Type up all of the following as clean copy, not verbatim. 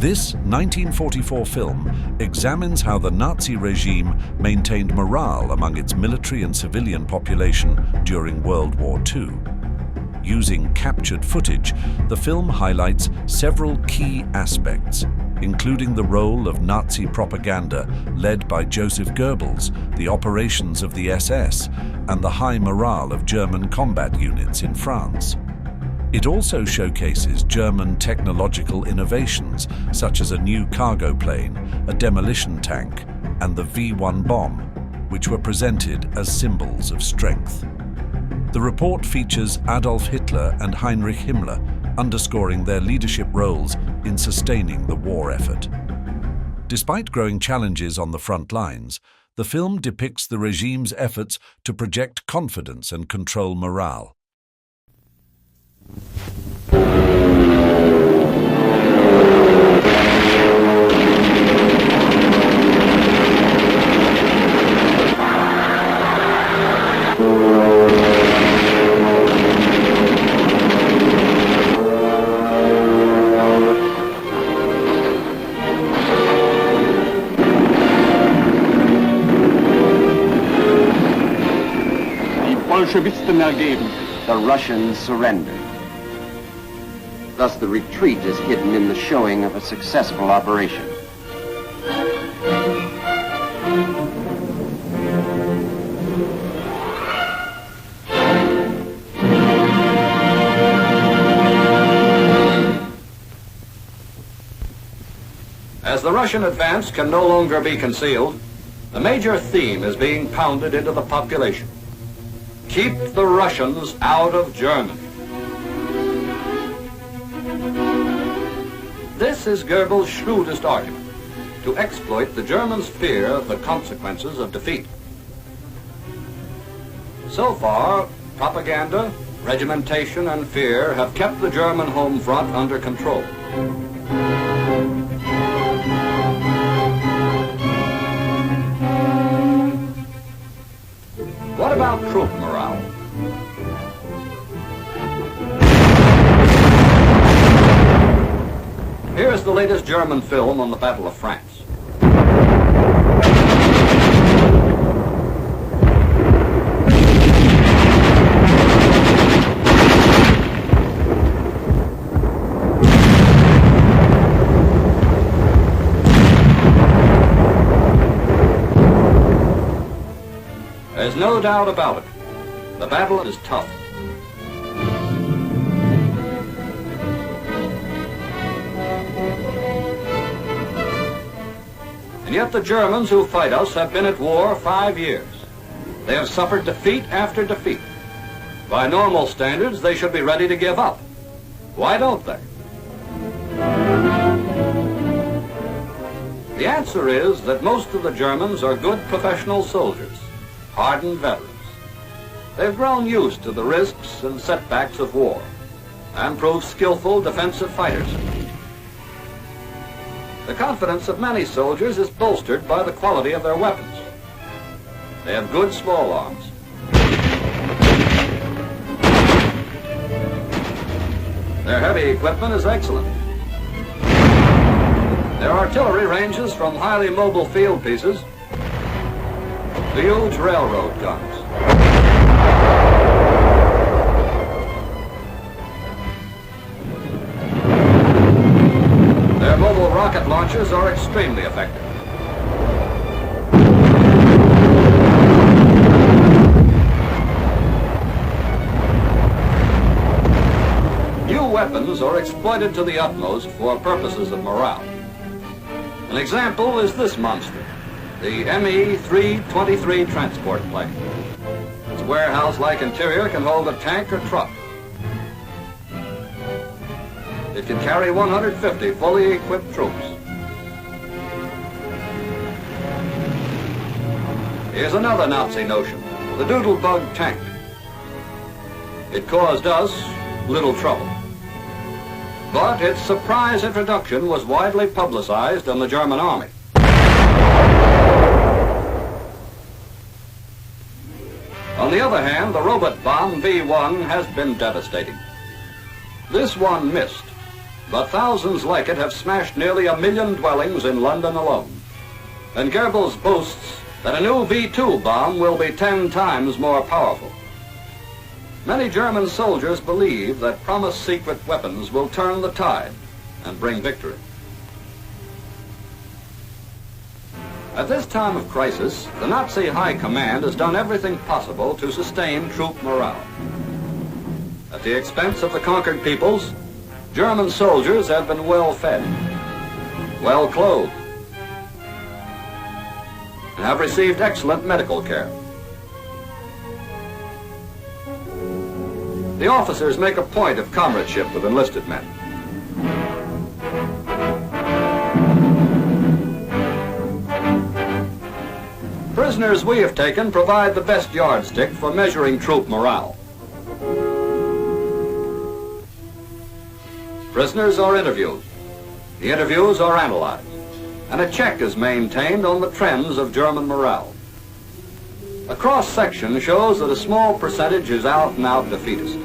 This 1944 film examines how the Nazi regime maintained morale among its military and civilian population during World War II. Using captured footage, the film highlights several key aspects, including the role of Nazi propaganda led by Joseph Goebbels, the operations of the SS, and the high morale of German combat units in France. It also showcases German technological innovations, such as a new cargo plane, a demolition tank, and the V-1 bomb, which were presented as symbols of strength. The report features Adolf Hitler and Heinrich Himmler, underscoring their leadership roles in sustaining the war effort. Despite growing challenges on the front lines, the film depicts the regime's efforts to project confidence and control morale. Bolschewisten ergeben. The Russians surrendered. Thus the retreat is hidden in the showing of a successful operation. As the Russian advance can no longer be concealed, the major theme is being pounded into the population. Keep the Russians out of Germany. This is Goebbels' shrewdest argument, to exploit the Germans' fear of the consequences of defeat. So far, propaganda, regimentation, and fear have kept the German home front under control. What about troop morale? Here's the latest German film on the Battle of France. There's no doubt about it. The battle is tough. And yet the Germans who fight us have been at war 5 years. They have suffered defeat after defeat. By normal standards, they should be ready to give up. Why don't they? The answer is that most of the Germans are good professional soldiers, hardened veterans. They've grown used to the risks and setbacks of war and proved skillful defensive fighters. The confidence of many soldiers is bolstered by the quality of their weapons. They have good small arms. Their heavy equipment is excellent. Their artillery ranges from highly mobile field pieces to huge railroad guns. Their mobile rocket launchers are extremely effective. New weapons are exploited to the utmost for purposes of morale. An example is this monster, the Me-323 transport plane. Its warehouse-like interior can hold a tank or truck. It can carry 150 fully equipped troops. Here's another Nazi notion, the Doodlebug tank. It caused us little trouble. But its surprise introduction was widely publicized in the German army. On the other hand, the robot bomb V-1 has been devastating. This one missed, but thousands like it have smashed nearly 1 million dwellings in London alone. And Goebbels boasts that a new V2 bomb will be 10 times more powerful. Many German soldiers believe that promised secret weapons will turn the tide and bring victory. At this time of crisis, the Nazi High Command has done everything possible to sustain troop morale. At the expense of the conquered peoples, German soldiers have been well fed, well clothed, and have received excellent medical care. The officers make a point of comradeship with enlisted men. Prisoners we have taken provide the best yardstick for measuring troop morale. Prisoners are interviewed. The interviews are analyzed, and a check is maintained on the trends of German morale. A cross-section shows that a small percentage is out-and-out defeatist.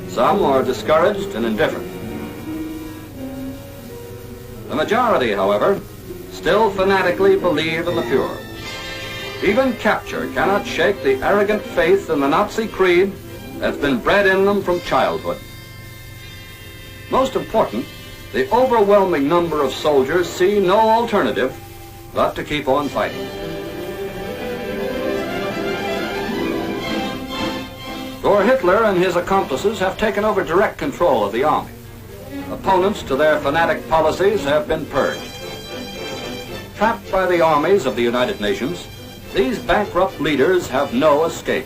Some are discouraged and indifferent. The majority, however, still fanatically believe in the Fuhrer. Even capture cannot shake the arrogant faith in the Nazi creed that's been bred in them from childhood. Most important, the overwhelming number of soldiers see no alternative but to keep on fighting. For Hitler and his accomplices have taken over direct control of the army. Opponents to their fanatic policies have been purged. Trapped by the armies of the United Nations, these bankrupt leaders have no escape.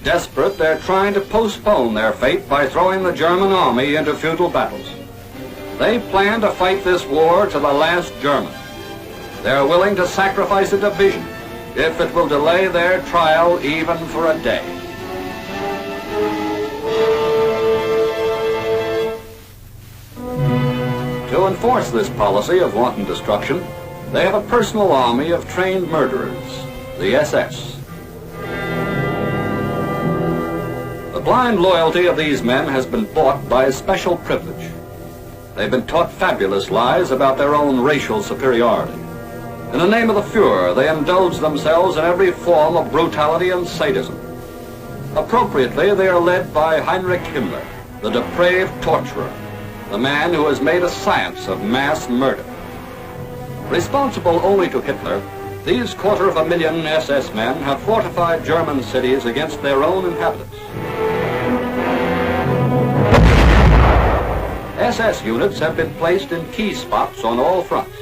Desperate, they're trying to postpone their fate by throwing the German army into futile battles. They plan to fight this war to the last German. They're willing to sacrifice a division if it will delay their trial even for a day. To enforce this policy of wanton destruction, they have a personal army of trained murderers, the SS. The blind loyalty of these men has been bought by a special privilege. They've been taught fabulous lies about their own racial superiority. In the name of the Fuhrer, they indulge themselves in every form of brutality and sadism. Appropriately, they are led by Heinrich Himmler, the depraved torturer, the man who has made a science of mass murder. Responsible only to Hitler, these 250,000 SS men have fortified German cities against their own inhabitants. SS units have been placed in key spots on all fronts.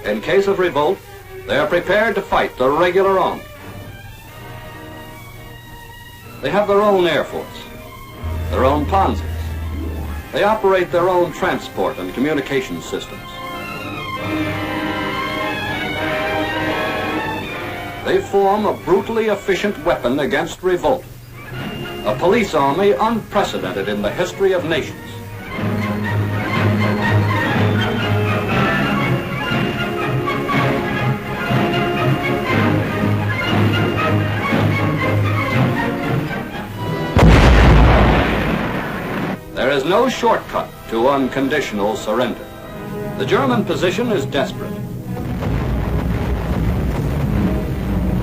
In case of revolt, they are prepared to fight the regular army. They have their own air force, their own panzers. They operate their own transport and communication systems. They form a brutally efficient weapon against revolt, a police army unprecedented in the history of nations. There is no shortcut to unconditional surrender. The German position is desperate.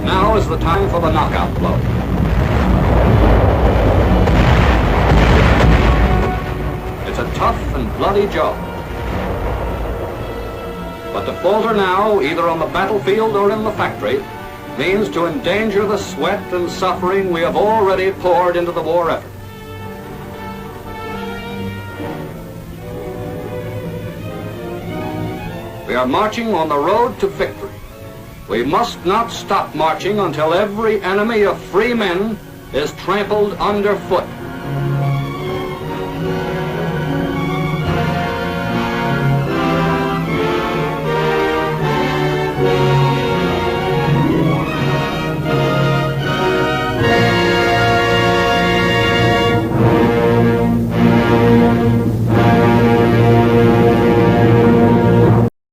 Now is the time for the knockout blow. It's a tough and bloody job. But to falter now, either on the battlefield or in the factory, means to endanger the sweat and suffering we have already poured into the war effort. We are marching on the road to victory. We must not stop marching until every enemy of free men is trampled underfoot.